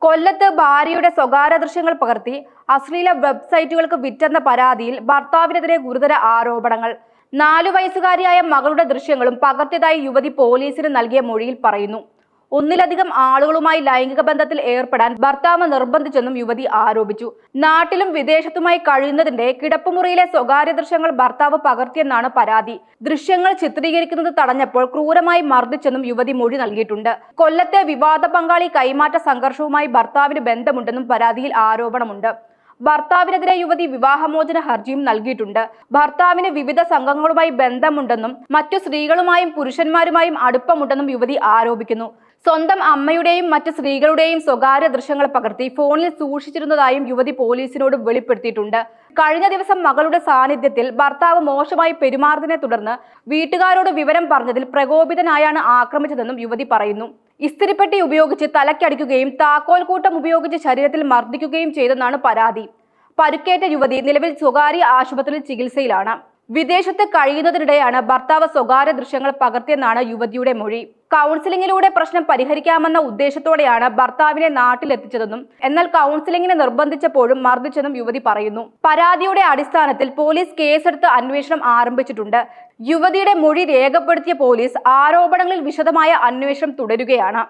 കൊല്ലത്ത് ഭാര്യയുടെ സ്വകാര്യ ദൃശ്യങ്ങൾ പകർത്തി അശ്ലീല വെബ്സൈറ്റുകൾക്ക് വിറ്റെന്ന പരാതിയിൽ ഭർത്താവിനെതിരെ ഗുരുതര ആരോപണങ്ങൾ. 4 വയസ്സുകാരിയായ മകളുടെ ദൃശ്യങ്ങളും പകർത്തിയതായി യുവതി പോലീസിന് നൽകിയ മൊഴിയിൽ പറയുന്നു. ഒന്നിലധികം ആളുകളുമായി ലൈംഗിക ബന്ധത്തിൽ ഏർപ്പെടാൻ ഭർത്താവ് നിർബന്ധിച്ചെന്നും യുവതി ആരോപിച്ചു. നാട്ടിലും വിദേശത്തുമായി കഴിയുന്നതിന്റെ കിടപ്പുമുറിയിലെ സ്വകാര്യ ദൃശ്യങ്ങൾ ഭർത്താവ് പകർത്തിയെന്നാണ് പരാതി. ദൃശ്യങ്ങൾ ചിത്രീകരിക്കുന്നത് തടഞ്ഞപ്പോൾ ക്രൂരമായി മർദ്ദിച്ചെന്നും യുവതി മൊഴി നൽകിയിട്ടുണ്ട്. കൊല്ലത്തെ വിവാദ പങ്കാളി കൈമാറ്റ സംഘർഷവുമായി ഭർത്താവിന് ബന്ധമുണ്ടെന്നും പരാതിയിൽ ആരോപണമുണ്ട്. ഭർത്താവിനെതിരെ യുവതി വിവാഹമോചന ഹർജിയും നൽകിയിട്ടുണ്ട്. ഭർത്താവിന് വിവിധ സംഘങ്ങളുമായി ബന്ധമുണ്ടെന്നും മറ്റു സ്ത്രീകളുമായും പുരുഷന്മാരുമായും അടുപ്പമുണ്ടെന്നും യുവതി ആരോപിക്കുന്നു. സ്വന്തം അമ്മയുടെയും മറ്റ് സ്ത്രീകളുടെയും സ്വകാര്യ ദൃശ്യങ്ങൾ പകർത്തി ഫോണിൽ സൂക്ഷിച്ചിരുന്നതായും യുവതി പോലീസിനോട് വെളിപ്പെടുത്തിയിട്ടുണ്ട്. കഴിഞ്ഞ ദിവസം മകളുടെ സാന്നിധ്യത്തിൽ ഭർത്താവ് മോശമായി പെരുമാറുന്നതിനെ തുടർന്ന് വീട്ടുകാരോട് വിവരം പറഞ്ഞതിൽ പ്രകോപിതനായാണ് ആക്രമിച്ചതെന്നും യുവതി പറയുന്നു. ഇസ്തിരിപ്പെട്ടി ഉപയോഗിച്ച് തലക്കടിക്കുകയും താക്കോൽ കൂട്ടം ഉപയോഗിച്ച് ശരീരത്തിൽ മർദ്ദിക്കുകയും ചെയ്തെന്നാണ് പരാതി. പരുക്കേറ്റ യുവതി നിലവിൽ സ്വകാര്യ ആശുപത്രിയിൽ ചികിത്സയിലാണ്. വിദേശത്ത് കഴിയുന്നതിനിടെയാണ് ഭർത്താവ് സ്വകാര്യ ദൃശ്യങ്ങൾ പകർത്തിയെന്നാണ് യുവതിയുടെ മൊഴി. കൗൺസിലിംഗിലൂടെ പ്രശ്നം പരിഹരിക്കാമെന്ന ഉദ്ദേശത്തോടെയാണ് ഭർത്താവിനെ നാട്ടിലെത്തിച്ചതെന്നും എന്നാൽ കൗൺസിലിംഗിനെ നിർബന്ധിച്ചപ്പോഴും മർദ്ദിച്ചെന്നും യുവതി പറയുന്നു. പരാതിയുടെ അടിസ്ഥാനത്തിൽ പോലീസ് കേസെടുത്ത് അന്വേഷണം ആരംഭിച്ചിട്ടുണ്ട്. യുവതിയുടെ മൊഴി രേഖപ്പെടുത്തിയ പോലീസ് ആരോപണങ്ങളിൽ വിശദമായ അന്വേഷണം തുടരുകയാണ്.